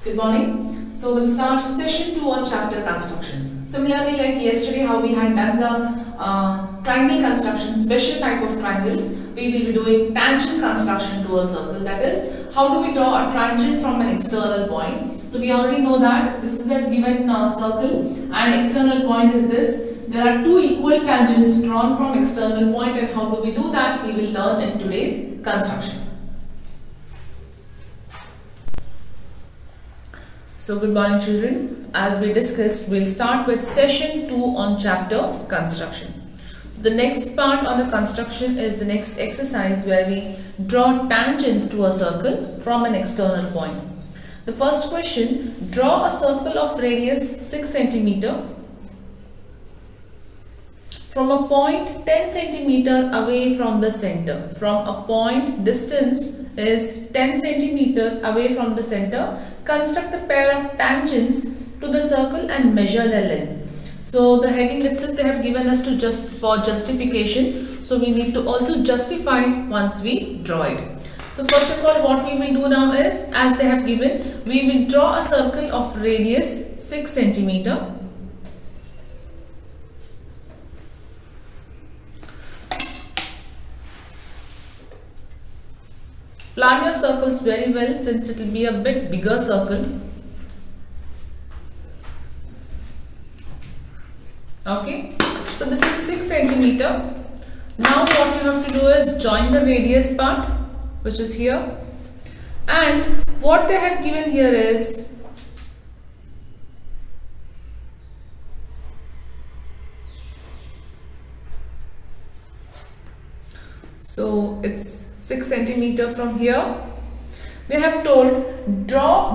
Good morning. So we'll start session 2 on chapter constructions. Similarly, like yesterday how we had done the triangle construction, special type of triangles, we will be doing tangent construction to a circle. That is, how do we draw a tangent from an external point? So we already know that this is a given circle and external point is this. There are two equal tangents drawn from external point, and how do we do that? We will learn in today's construction. So good morning children. As we discussed, we'll start with session 2 on chapter construction. So the next part on the construction is the next exercise where we draw tangents to a circle from an external point. The first question, draw a circle of radius 6 cm from a point 10 cm away from the center. From a point, distance is 10 cm away from the center. Construct a pair of tangents to the circle and measure their length. So the heading itself they have given us to for justification. So we need to also justify once we draw it. So first of all, what we will do now is, as they have given, we will draw a circle of radius 6 cm. Plan your circles very well since it will be a bit bigger circle. Okay, so this is 6 cm. Now what you have to do is join the radius part, which is here, and what they have given here is so it's 6 cm from here. They have told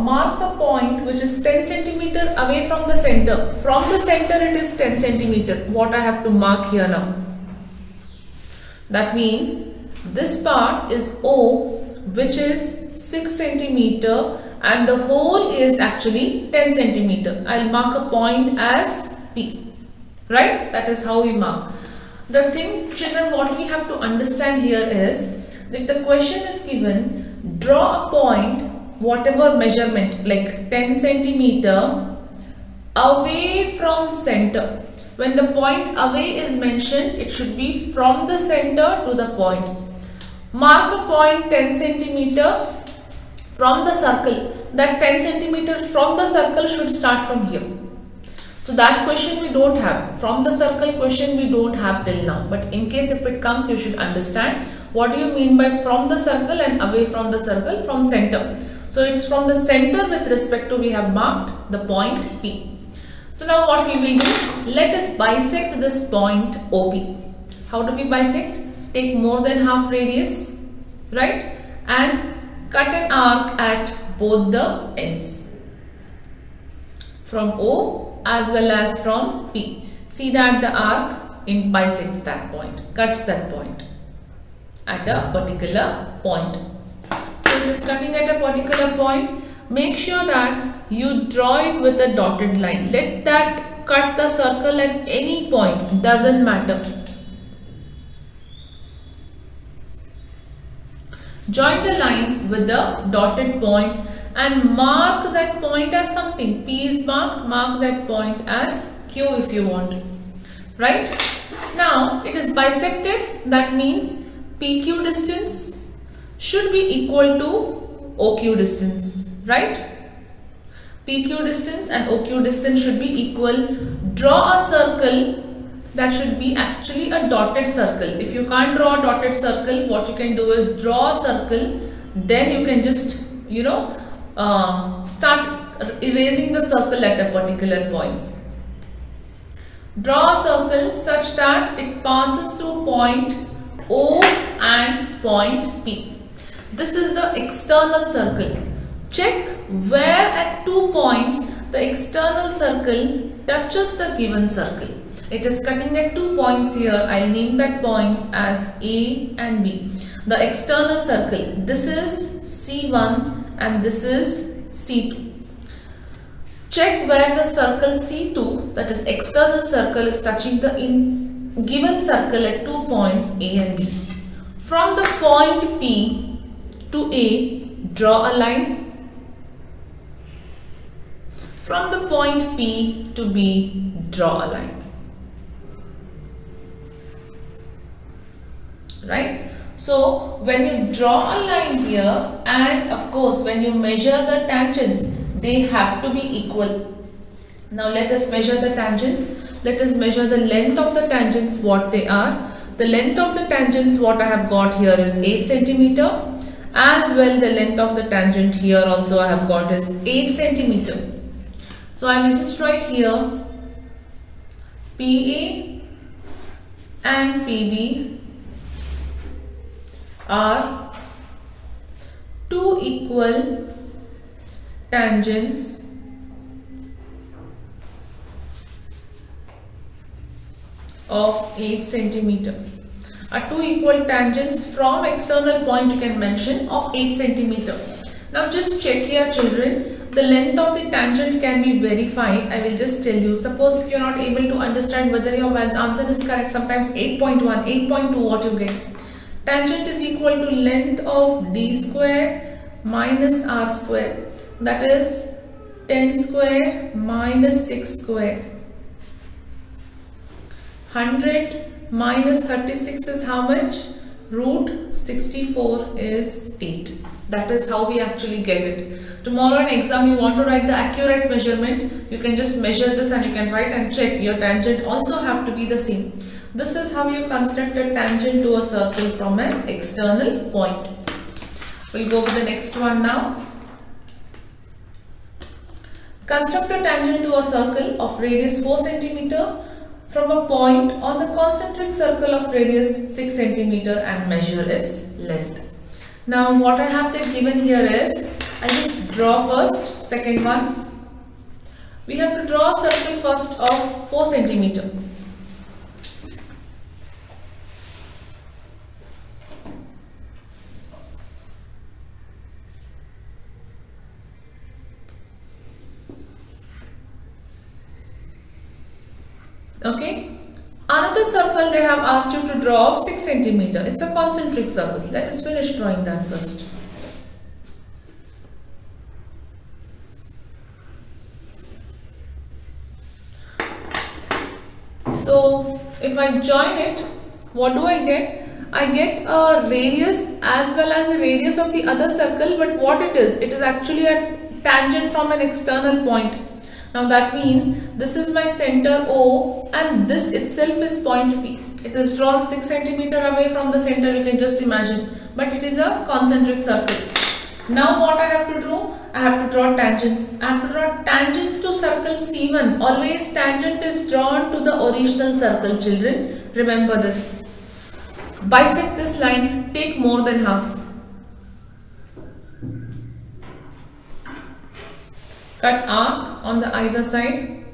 mark a point which is 10 cm away from the center. From the center it is 10 cm. What I have to mark here now? That means this part is O, which is 6 cm, and the whole is actually 10 cm. I'll mark a point as P. Right? That is how we mark. The thing, children, what we have to understand here is, if the question is given, draw a point, whatever measurement, like 10 cm away from center. When the point away is mentioned, it should be from the center to the point. Mark a point 10 cm from the circle. That 10 cm from the circle should start from here. So that question we don't have. From the circle question we don't have till now. But in case if it comes, you should understand what do you mean by from the circle and away from the circle, from center. So it's from the center with respect to we have marked the point P. So now what we will do, let us bisect this point OP. How do we bisect? Take more than half radius, right? And cut an arc at both the ends. From O as well as from P. See that the arc bisects that point, cuts that point at a particular point. So it is cutting at a particular point. Make sure that you draw it with a dotted line. Let that cut the circle at any point, doesn't matter. Join the line with the dotted point and mark that point as something. P is marked, mark that point as Q if you want. Right? Now it is bisected, that means PQ distance should be equal to OQ distance, right? PQ distance and OQ distance should be equal. Draw a circle that should be actually a dotted circle. If you can't draw a dotted circle, what you can do is draw a circle, then you can just, start erasing the circle at a particular points. Draw a circle such that it passes through point O and point P. This is the external circle. Check where at 2 points the external circle touches the given circle. It is cutting at 2 points here. I'll name that points as A and B. The external circle, this is C1 and this is C2. Check where the circle C2, that is external circle, is touching the given circle at 2 points A and B. From the point P to A, draw a line. From the point P to B, draw a line. Right? So when you draw a line here, and of course when you measure the tangents, they have to be equal. Now let us measure the tangents. Let us measure the length of the tangents, what they are. The length of the tangents, what I have got here is 8 centimeter. As well, the length of the tangent here also I have got is 8 centimeter. So I will just write here PA and PB are two equal tangents of 8 centimeter. Are two equal tangents from external point you can mention of 8 centimeter. Now just check here children. The length of the tangent can be verified. I will just tell you. Suppose if you are not able to understand whether your answer is correct, sometimes 8.1, 8.2 what you get. Tangent is equal to length of d square minus r square. That is 10 square minus 6 square. 100 minus 36 is how much? Root 64 is 8. That is how we actually get it. Tomorrow in exam you want to write the accurate measurement. You can just measure this and you can write and check. Your tangent also have to be the same. This is how you construct a tangent to a circle from an external point. We'll go with the next one now. Construct a tangent to a circle of radius 4 centimeter from a point on the concentric circle of radius 6 centimeter and measure its length. Now what I have there given here is, I just draw first, second one. We have to draw a circle first of 4 centimeter. Okay. Another circle they have asked you to draw of 6 centimeter. It's a concentric circle. Let us finish drawing that first. So if I join it, what do I get? I get a radius as well as the radius of the other circle, but what it is actually a tangent from an external point. Now that means this is my center O and this itself is point P. It is drawn 6 centimeter away from the center, you can just imagine, but it is a concentric circle. Now what I have to do? I have to draw tangents. I have to draw tangents to circle C1. Always tangent is drawn to the original circle, children. Remember this. Bisect this line, take more than half. Cut arc on the either side.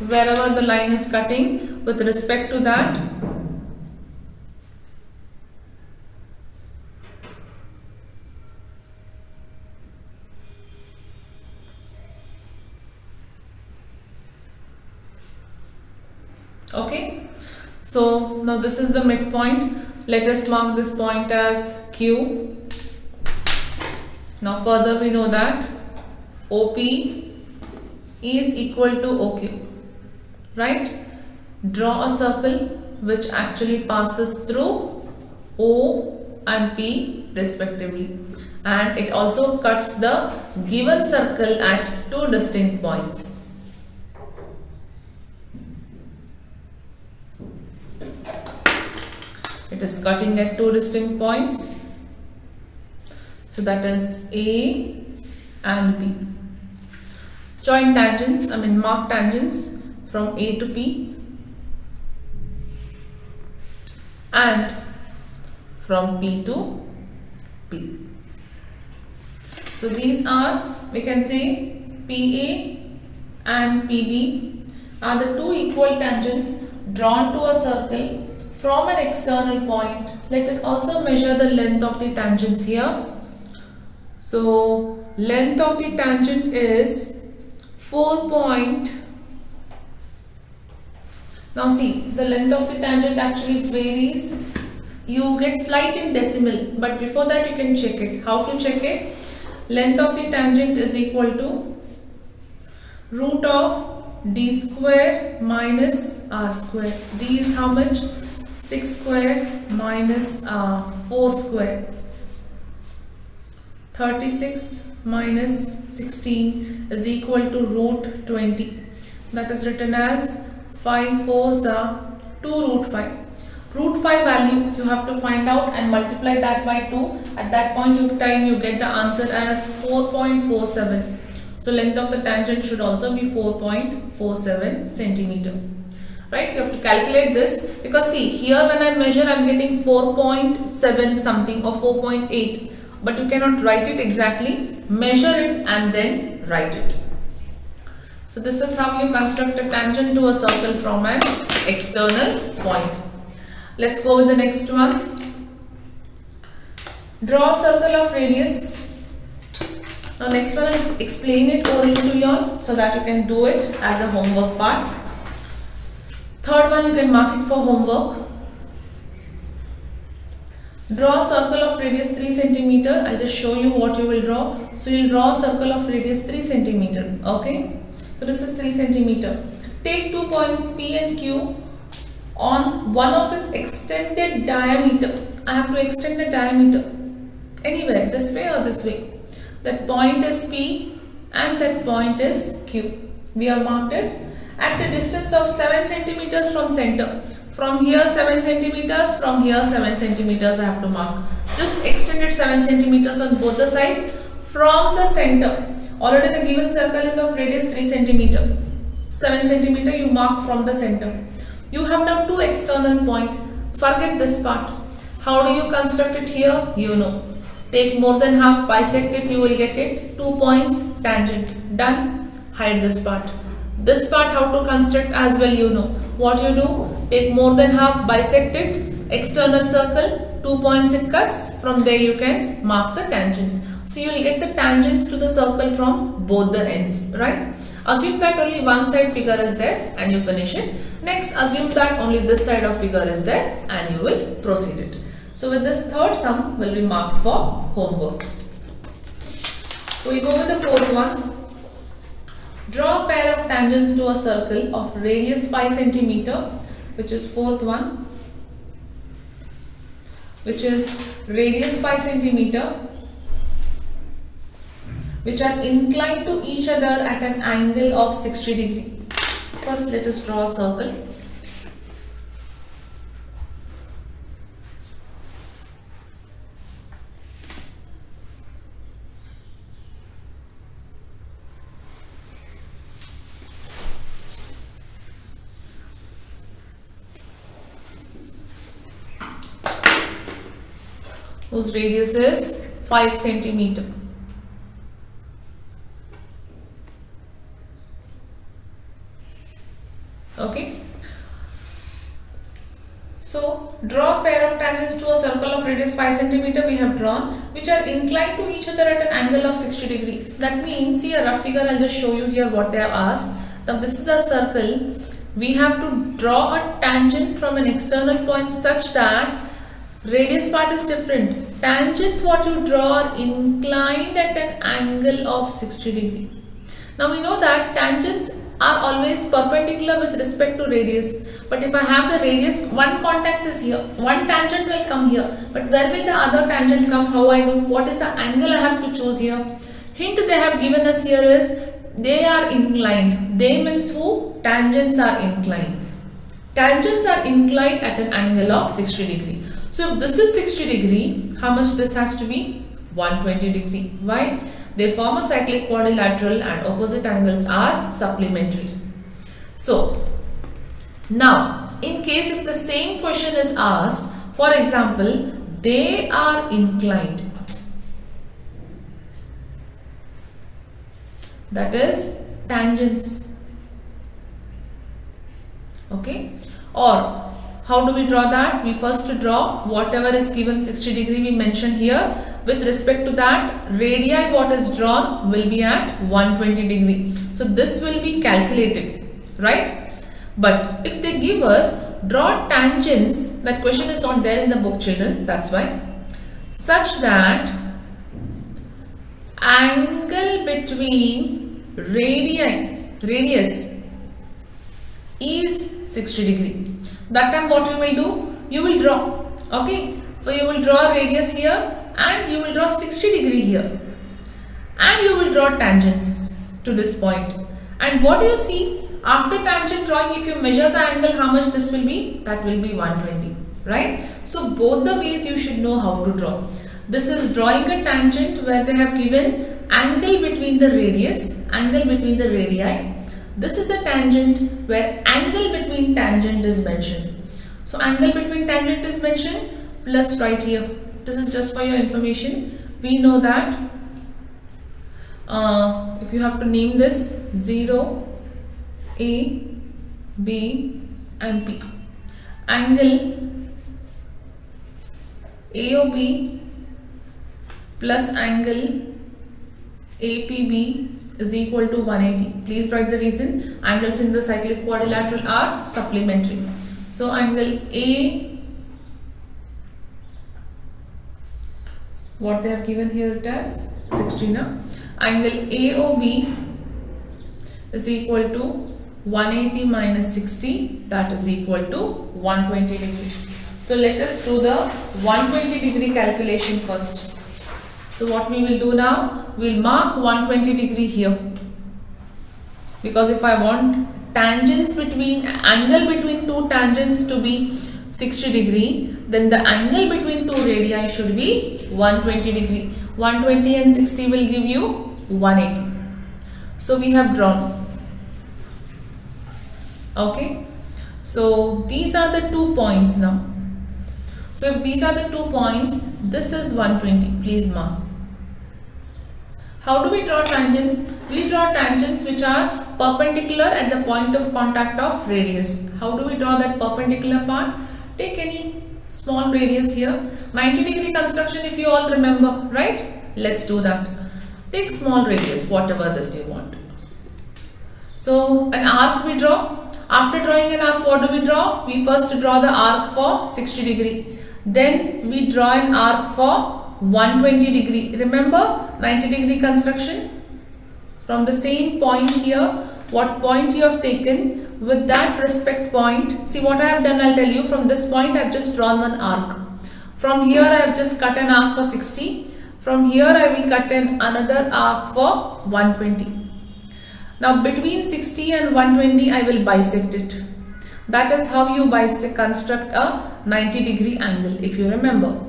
Wherever the line is cutting, with respect to that, okay. So now this is the midpoint. Let us mark this point as Q. Now further we know that OP is equal to OQ. Right? Draw a circle which actually passes through O and P respectively, and it also cuts the given circle at two distinct points. It is cutting at two distinct points, so that is A and B. Join tangents, mark tangents from A to P and from P to P. So these are, we can say, PA and PB are the two equal tangents drawn to a circle from an external point. Let us also measure the length of the tangents here. So length of the tangent is 4.8 Now see, the length of the tangent actually varies. You get slight in decimal, but before that you can check it. How to check it? Length of the tangent is equal to root of d square minus r square. D is how much? 6 square minus 4 square. 36 minus 16 is equal to root 20. That is written as 5 fours are 2 root 5. Root 5 value you have to find out and multiply that by 2. At that point of time you get the answer as 4.47. So length of the tangent should also be 4.47 centimeter. Right, you have to calculate this, because see here when I measure I am getting 4.7 something or 4.8, but you cannot write it exactly. Measure it and then write it. So this is how you construct a tangent to a circle from an external point. Let's go with the next one. Draw a circle of radius. Now next one I'll explain it orally to you all so that you can do it as a homework part. Third one, you can mark it for homework. Draw a circle of radius 3 centimeter. I'll just show you what you will draw. So you'll draw a circle of radius 3 centimeter. Okay. So this is 3 centimeter. Take 2 points P and Q on one of its extended diameter. I have to extend the diameter anywhere, this way or this way. That point is P and that point is Q. We have marked it at a distance of 7 centimeters from center. From here 7 centimeters, from here 7 centimeters I have to mark. Just extend it 7 centimeters on both the sides from the center. Already the given circle is of radius 3 centimeter. 7 centimeter you mark from the center. You have now two external points. Forget this part. How do you construct it here? You know. Take more than half, bisect it, you will get it. 2 points, tangent. Done. Hide this part. This part how to construct as well you know. What you do? Take more than half, bisect it. External circle, 2 points it cuts. From there you can mark the tangent. So you will get the tangents to the circle from both the ends, right? Assume that only one side figure is there and you finish it. Next, assume that only this side of figure is there and you will proceed it. So with this third sum will be marked for homework. We will go with the fourth one. Draw a pair of tangents to a circle of radius 5 centimeter, which is fourth one, which is radius 5 centimeter, which are inclined to each other at an angle of 60 degree. First let us draw a circle. Whose radius is 5 centimeter. Okay. So draw a pair of tangents to a circle of radius 5 centimeter we have drawn, which are inclined to each other at an angle of 60 degree. That means, see a rough figure, I'll just show you here what they have asked. Now this is a circle. We have to draw a tangent from an external point such that radius part is different. Tangents what you draw are inclined at an angle of 60 degree. Now we know that tangents are always perpendicular with respect to radius. But if I have the radius, one contact is here, one tangent will come here. But where will the other tangent come? How I know? What is the angle I have to choose here? Hint they have given us here is they are inclined. They means who? Tangents are inclined. Tangents are inclined at an angle of 60 degree. So if this is 60 degree, how much this has to be? 120 degree. Why? They form a cyclic quadrilateral and opposite angles are supplementary. So now in case if the same question is asked, for example, they are inclined. That is tangents. Okay. Or how do we draw that? We first draw whatever is given 60 degree we mention here. With respect to that, radii what is drawn will be at 120 degree. So this will be calculated, right? But if they give us draw tangents, that question is not there in the book, children, that's why, such that angle between radius is 60 degree. That time what you will do? You will draw. Okay. So you will draw radius here and you will draw 60 degree here. And you will draw tangents to this point. And what do you see? After tangent drawing, if you measure the angle, how much this will be? That will be 120. Right? So both the ways you should know how to draw. This is drawing a tangent where they have given angle between the radius, angle between the radii. This is a tangent where angle between tangent is mentioned. So angle between tangent is mentioned plus right here. This is just for your information. We know that if you have to name this 0, A, B and P. Angle AOB plus angle APB is equal to 180. Please write the reason. Angles in the cyclic quadrilateral are supplementary. So angle A, what they have given here it as 60 now. Angle AOB is equal to 180 minus 60, that is equal to 120 degree. So let us do the 120 degree calculation first. So what we will do now, we will mark 120 degree here, because if I want tangents between, angle between two tangents to be 60 degree, then the angle between two radii should be 120 degree. 120 and 60 will give you 180. So we have drawn. Okay. So these are the 2 points now. So if these are the 2 points, this is 120. Please mark. How do we draw tangents? We draw tangents which are perpendicular at the point of contact of radius. How do we draw that perpendicular part? Take any small radius here. 90 degree construction, if you all remember, right? Let's do that. Take small radius, whatever this you want. So an arc we draw. After drawing an arc, what do we draw? We first draw the arc for 60 degree. Then we draw an arc for 120 degree. Remember 90 degree construction? From the same point here, what point you have taken, with that respect point, see what I have done, I'll tell you. From this point I have just drawn one arc. From here I have just cut an arc for 60. From here I will cut in another arc for 120. Now between 60 and 120 I will bisect it. That is how you construct a 90 degree angle. If you remember,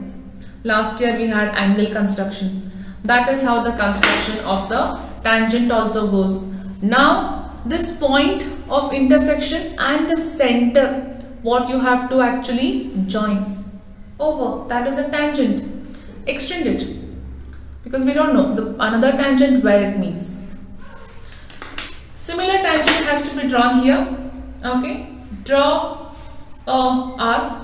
last year we had angle constructions. That is how the construction of the tangent also goes. Now this point of intersection and the center, what you have to actually join over, that is a tangent. Extend it, because we don't know another tangent where it meets. Similar tangent has to be drawn here. Okay, draw a arc.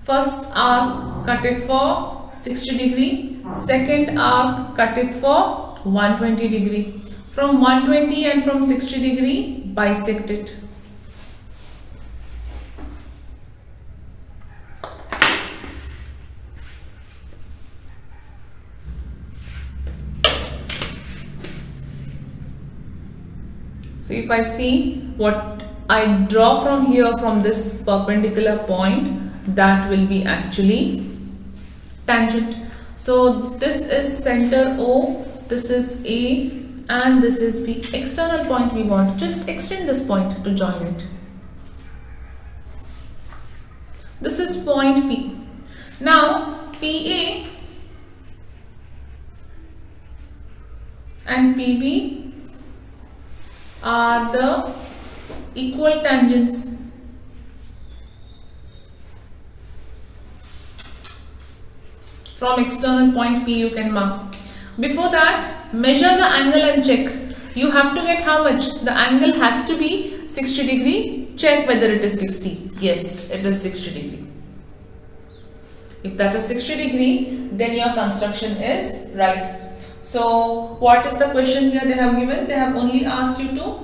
First arc, cut it for 60 degree. Second arc, cut it for 120 degree. From 120 and from 60 degree, bisect it. So if I see what I draw from here, from this perpendicular point, that will be actually tangent. So this is center O, this is A and this is B. External point we want, just extend this point to join it. This is point P. Now PA and PB are the equal tangents. From external point P you can mark. Before that, measure the angle and check. You have to get how much? The angle has to be 60 degree. Check whether it is 60. Yes, it is 60 degree. If that is 60 degree, then your construction is right. So what is the question here they have given? They have only asked you to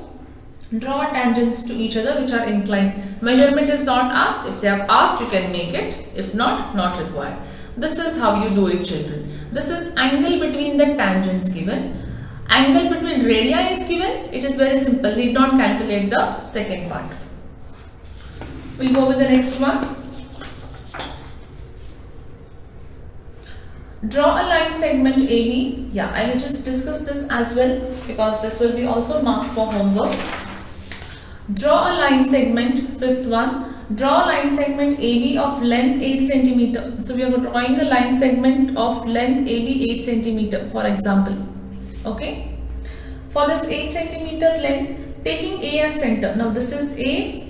Draw tangents to each other which are inclined. Measurement is not asked. If they have asked, you can make it. If not, not required. This is how you do it, children. This is angle between the tangents given. Angle between radii is given. It is very simple. Need not calculate the second part. We'll go with the next one. Draw a line segment AB. Yeah, I will just discuss this as well because this will be also marked for homework. Draw a line segment, fifth one. Draw a line segment AB of length 8 cm. So we are drawing a line segment of length AB 8 cm, for example. Okay. For this 8 cm length, taking A as center. Now this is A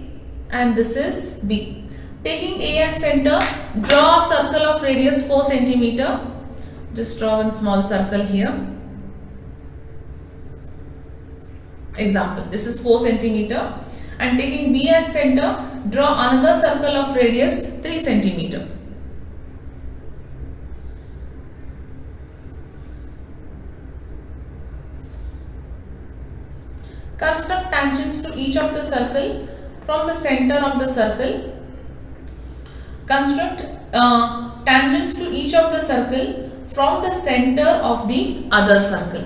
and this is B. Taking A as center, draw a circle of radius 4 cm. Just draw one small circle here. Example, this is 4 cm. And taking B as center, draw another circle of radius 3 cm. Construct tangents to each of the circle from the center of the circle. Construct tangents to each of the circle from the center of the other circle.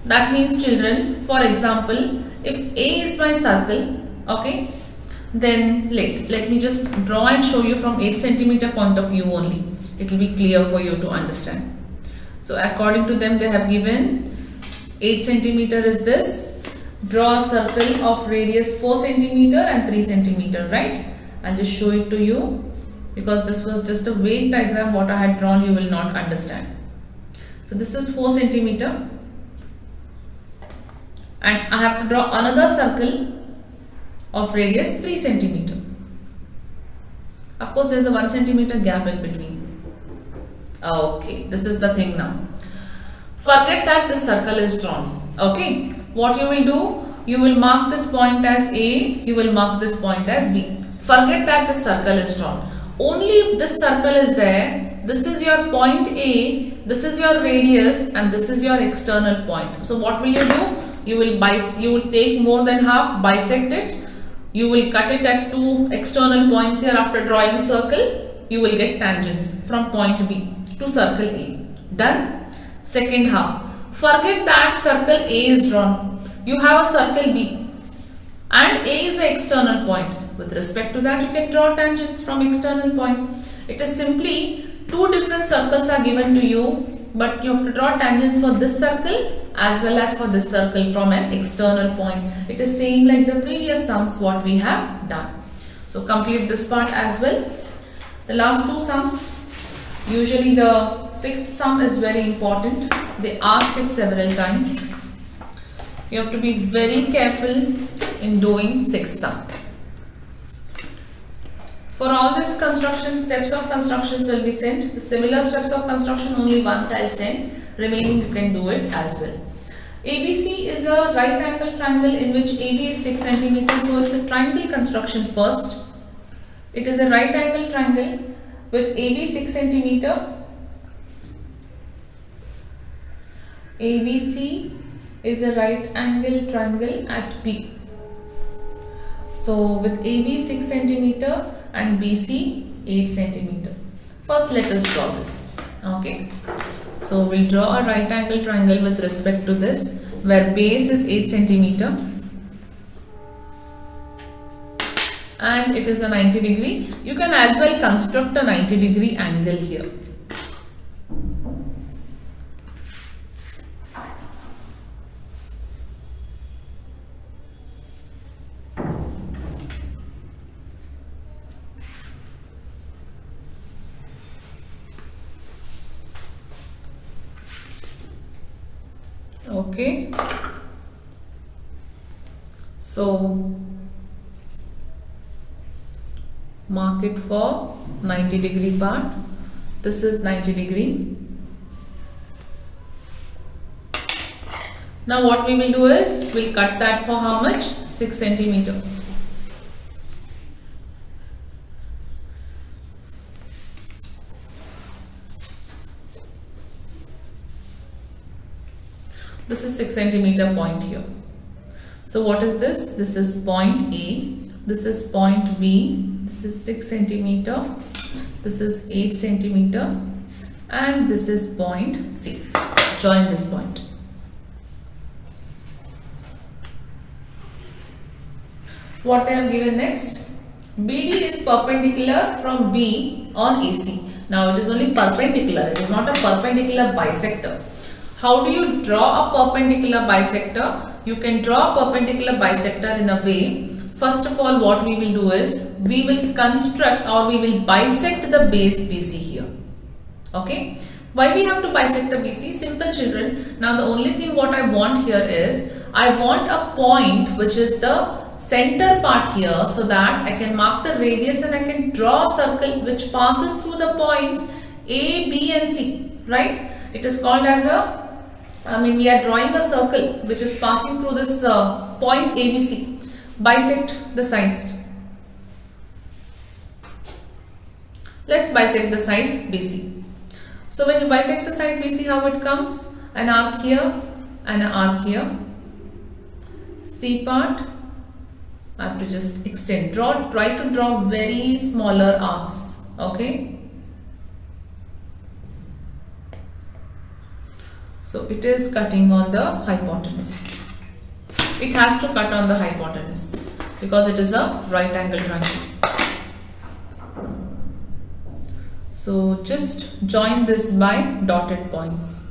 That means, children, for example, if A is my circle, okay, then let me just draw and show you from 8 cm point of view only. It will be clear for you to understand. So according to them, they have given 8 cm is this. Draw a circle of radius 4 cm and 3 cm, right? I'll just show it to you because this was just a vague diagram. What I had drawn, you will not understand. So this is 4 cm. And I have to draw another circle of radius 3 cm. Of course, there is a 1 cm gap in between. Okay, this is the thing now. Forget that this circle is drawn. Okay, what you will do? You will mark this point as A, you will mark this point as B. Forget that this circle is drawn. Only if this circle is there, this is your point A, this is your radius, and this is your external point. So what will you do? You will take more than half, bisect it. You will cut it at two external points here. After drawing circle, you will get tangents from point B to circle A. Done? Second half. Forget that circle A is drawn. You have a circle B and A is the external point. With respect to that, you can draw tangents from external point. It is simply two different circles are given to you, but you have to draw tangents for this circle as well as for this circle from an external point. It is same like the previous sums what we have done. So complete this part as well. The last two sums, usually the sixth sum is very important. They ask it several times. You have to be very careful in doing sixth sum. For all these construction, steps of constructions will be sent. The similar steps of construction only once I'll send. Remaining you can do it as well. ABC is a right angle triangle in which AB is 6 cm. So it's a triangle construction first. It is a right angle triangle with AB 6 cm. ABC is a right angle triangle at B. So with AB 6 cm and BC 8 cm. First let us draw this. Okay. So we'll draw a right angle triangle with respect to this where base is 8 cm and it is a 90 degree. You can as well construct a 90 degree angle here. Okay, so mark it for 90 degree part. This is 90 degree. Now what we will do is we'll cut that for how much? 6 cm. This is 6 cm point here. So what is this? This is point A, this is point B, this is 6 centimeter, this is 8 centimeter, and this is point C. Join this point. What they have given next? BD is perpendicular from B on AC. Now it is only perpendicular, it is not a perpendicular bisector. How do you draw a perpendicular bisector? You can draw a perpendicular bisector in a way. First of all, what we will do is, we will construct or we will bisect the base BC here. Okay. Why we have to bisect the BC? Simple, children. Now the only thing what I want here is, I want a point which is the center part here, so that I can mark the radius and I can draw a circle which passes through the points A, B and C. Right? It is called as a, we are drawing a circle which is passing through this points A, B, C. Bisect the sides. Let's bisect the side BC. So when you bisect the side BC, how it comes? An arc here and an arc here. C part, I have to just extend. Try to draw very smaller arcs. Okay. So it is cutting on the hypotenuse. It has to cut on the hypotenuse because it is a right angle triangle. So just join this by dotted points.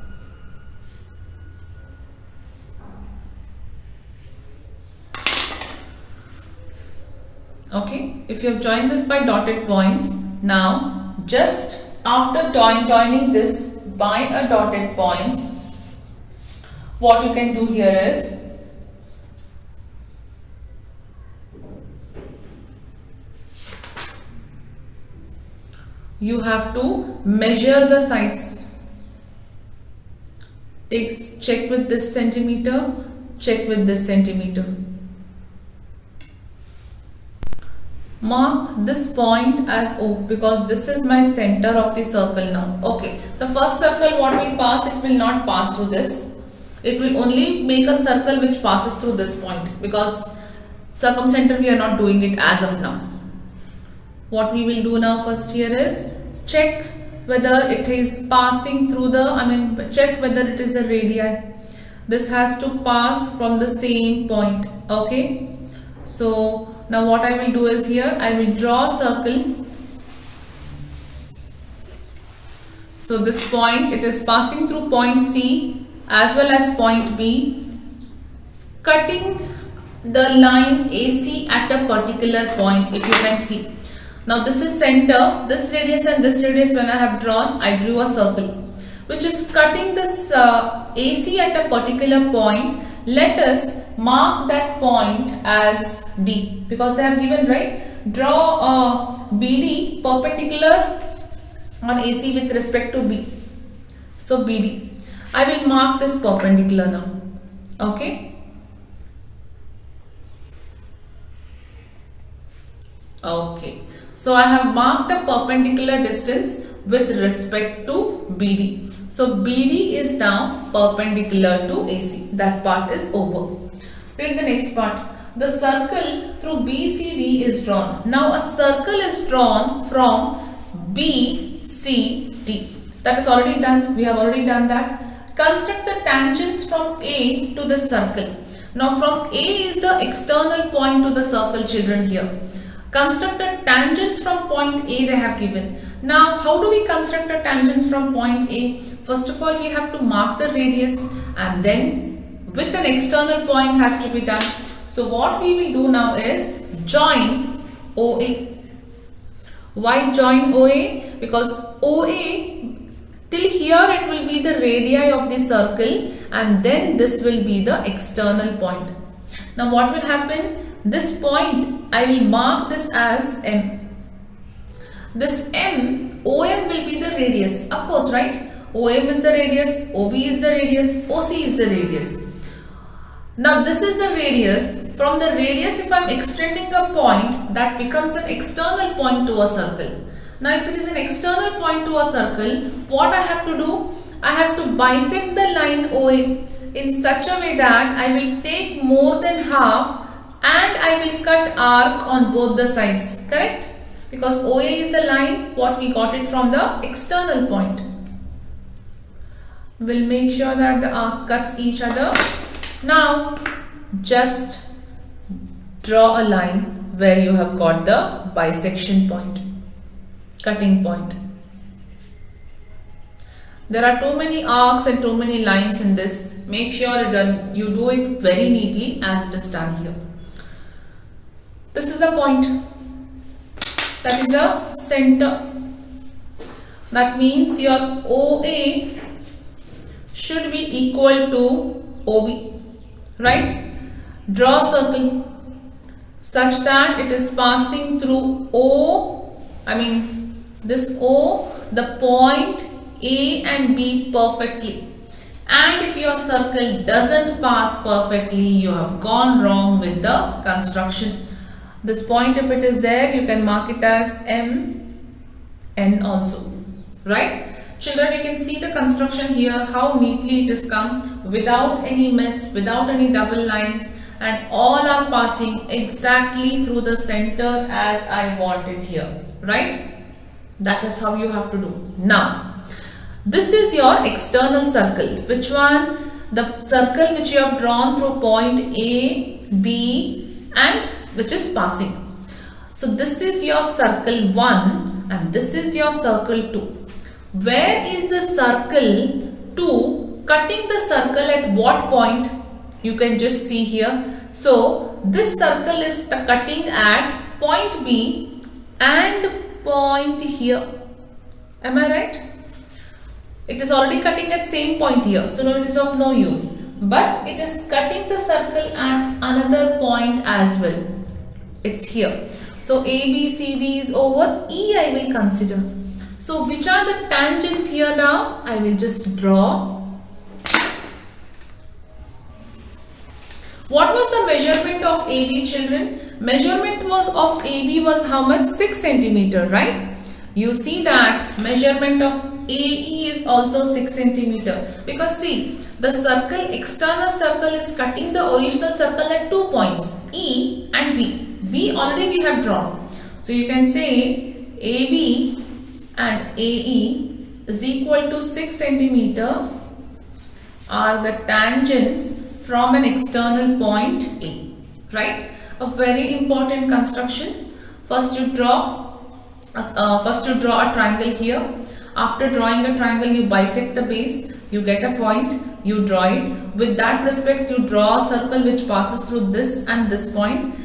Okay, if you have joined this by dotted points, now just after joining this by a dotted points, what you can do here is, you have to measure the sides. Check with this centimeter, check with this centimeter. Mark this point as O because this is my center of the circle now. Okay, the first circle what we pass, it will not pass through this. It will only make a circle which passes through this point because circumcenter we are not doing it as of now. What we will do now first here is check whether it is passing through the, check whether it is a radii. This has to pass from the same point. Okay. So now what I will do is here, I will draw a circle. So this point, it is passing through point C as well as point B, cutting the line AC at a particular point, if you can see. Now this is center, this radius and this radius when I have drawn, I drew a circle which is cutting this AC at a particular point. Let us mark that point as D because they have given, right? Draw BD perpendicular on AC with respect to B. So BD. I will mark this perpendicular now. Okay. Okay. So I have marked a perpendicular distance with respect to BD. So BD is now perpendicular to AC. That part is over. Read the next part. The circle through BCD is drawn. Now a circle is drawn from BCD. That is already done. We have already done that. Construct the tangents from A to the circle. Now from A is the external point to the circle, children, here. Construct the tangents from point A they have given. Now how do we construct the tangents from point A? First of all, we have to mark the radius and then with an external point has to be done. So what we will do now is join OA. Why join OA? Because OA till here it will be the radii of the circle and then this will be the external point. Now what will happen? This point I will mark this as M. This M, OM will be the radius, of course, right? OM is the radius, OB is the radius, OC is the radius. Now this is the radius. From the radius, if I am extending a point, that becomes an external point to a circle. Now if it is an external point to a circle, what I have to do? I have to bisect the line OA. in such a way that I will take more than half and I will cut arc on both the sides, correct? Because OA is the line what we got it from the external point. We'll make sure that the arc cuts each other. Now just draw a line where you have got the bisection point, cutting point. There are too many arcs and too many lines in this. Make sure you do it very neatly as it is done here. This is a point. That is a center. That means your OA should be equal to OB, right? Draw a circle such that it is passing through this O, the point A and B perfectly. And if your circle doesn't pass perfectly, you have gone wrong with the construction. This point, if it is there, you can mark it as M, N also, right? Children, you can see the construction here, how neatly it is come, without any mess, without any double lines, and all are passing exactly through the center as I want it here, right? That is how you have to do. Now, this is your external circle. Which one? The circle which you have drawn through point A, B, and which is passing. So this is your circle 1 and this is your circle 2. Where is the circle 2 cutting the circle at what point? You can just see here. So this circle is cutting at point B and point here. Am I right? It is already cutting at same point here. So now it is of no use. But it is cutting the circle at another point as well. It's here. So A, B, C, D is over. E I will consider. So which are the tangents here now? I will just draw. What was the measurement of AB, children? Measurement was of AB was how much? 6 centimeter, right? You see that measurement of AE is also 6 centimeter. Because see, the circle, external circle is cutting the original circle at 2 points, E and B. B already we have drawn. So you can say AB and AE is equal to 6 centimeter are the tangents from an external point A, right? A very important construction. First you draw a triangle here. After drawing a triangle, you bisect the base, you get a point, you draw it. With that respect, you draw a circle which passes through this and this point.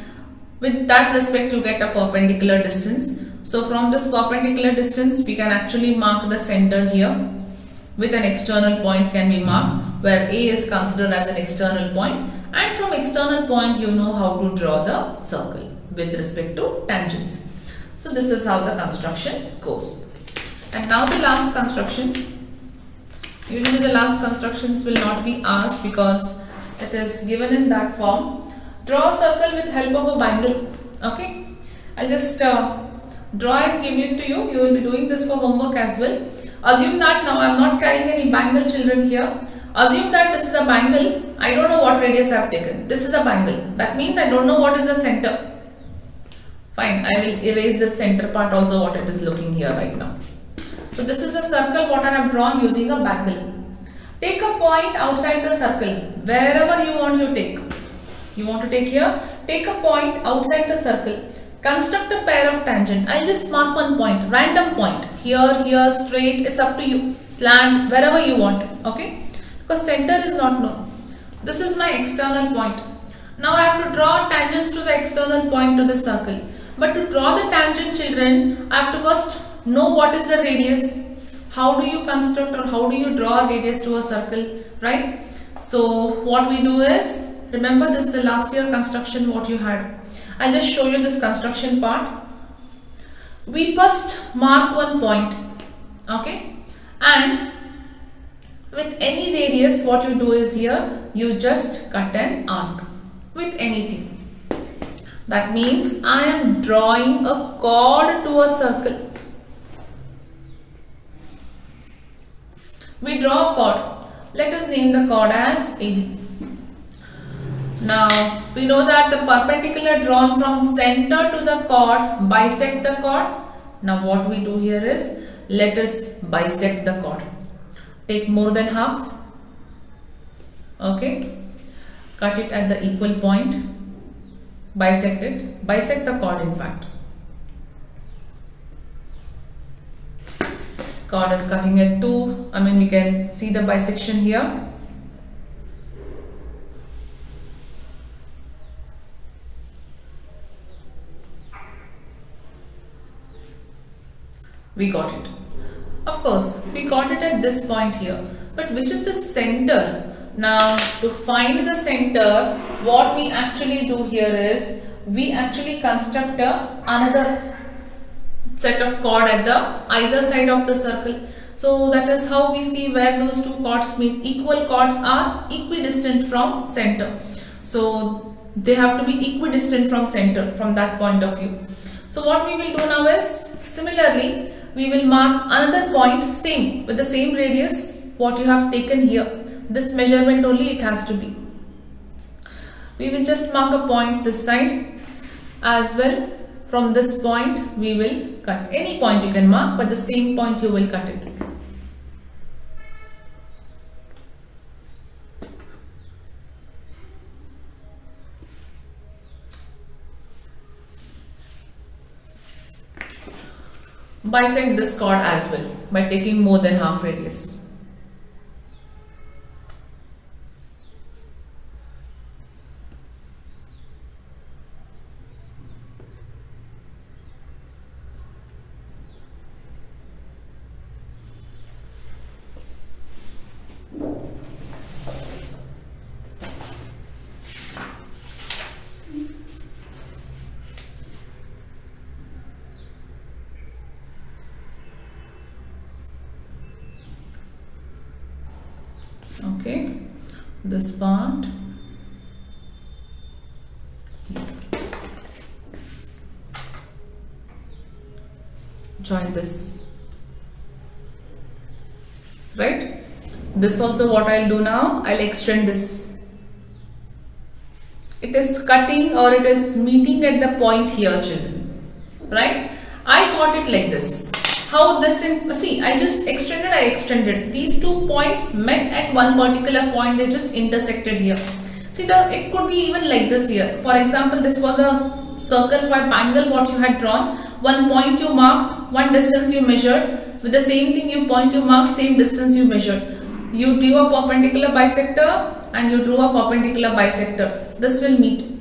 With that respect, you get a perpendicular distance. So from this perpendicular distance, we can actually mark the center here. With an external point can be marked, where A is considered as an external point. And from external point, you know how to draw the circle with respect to tangents. So this is how the construction goes. And now the last construction. Usually the last constructions will not be asked because it is given in that form. Draw a circle with help of a bangle. Okay. I'll just draw and give it to you. You will be doing this for homework as well. Assume that now I am not carrying any bangle, children, here. Assume that this is a bangle. I don't know what radius I have taken. This is a bangle. That means I don't know what is the center. Fine. I will erase the center part also, what it is looking here right now. So this is a circle what I have drawn using a bangle. Take a point outside the circle. Wherever you want you take. You want to take here. Take a point outside the circle. Construct a pair of tangent. I'll just mark one point. Random point. Here, here, straight. It's up to you. Slant. Wherever you want. Okay. Because center is not known. This is my external point. Now I have to draw tangents to the external point to the circle. But to draw the tangent, children, I have to first know what is the radius. How do you construct or how do you draw a radius to a circle, right? So what we do is, remember this is the last year construction what you had. I'll just show you this construction part. We first mark one point, okay? And with any radius, what you do is here, you just cut an arc with anything. That means I am drawing a chord to a circle. We draw a chord. Let us name the chord as AB. Now we know that the perpendicular drawn from center to the chord bisect the chord. Now what we do here is, let us bisect the chord. Take more than half. Okay. Cut it at the equal point. Bisect it. Bisect the chord in fact. Chord is cutting at 2. We can see the bisection here. We got it. Of course, we got it at this point here. But which is the center? Now, to find the center, what we actually do here is, we actually construct another set of chord at the either side of the circle. So that is how we see where those two chords meet. Equal chords are equidistant from center. So they have to be equidistant from center from that point of view. So what we will do now is, similarly, we will mark another point same with the same radius what you have taken here. This measurement only it has to be. We will just mark a point this side as well. From this point we will cut. Any point you can mark, but the same point you will cut it. Bisect this chord as well by taking more than half radius. Okay, this part. Join this. Right? This also what I'll do now, I'll extend this. It is cutting or it is meeting at the point here, children. Right? I got it like this. How this see, I just extended. These 2 points met at one particular point, they just intersected here. See, it could be even like this here. For example, this was a circle for a angle what you had drawn. One point you mark, one distance you measured. With the same thing you point you mark, same distance you measured. You drew a perpendicular bisector and you drew a perpendicular bisector. This will meet.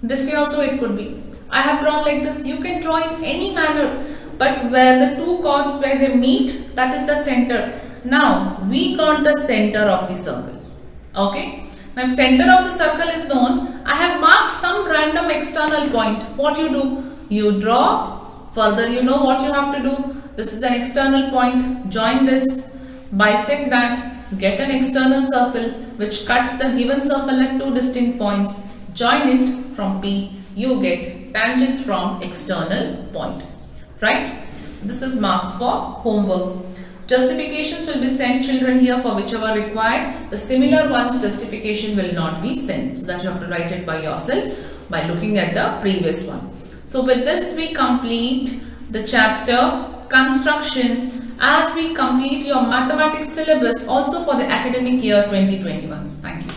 This way also it could be. I have drawn like this. You can draw in any manner. But where the 2 chords where they meet, that is the center. Now, we got the center of the circle. Okay. Now, if center of the circle is known, I have marked some random external point. What you do? You draw. Further, you know what you have to do. This is an external point. Join this. Bisect that. Get an external circle which cuts the given circle at 2 distinct points. Join it from P. You get tangents from external point. Right? This is marked for homework. Justifications will be sent, children, here for whichever required. The similar ones justification will not be sent. So that you have to write it by yourself by looking at the previous one. So with this we complete the chapter construction as we complete your mathematics syllabus also for the academic year 2021. Thank you.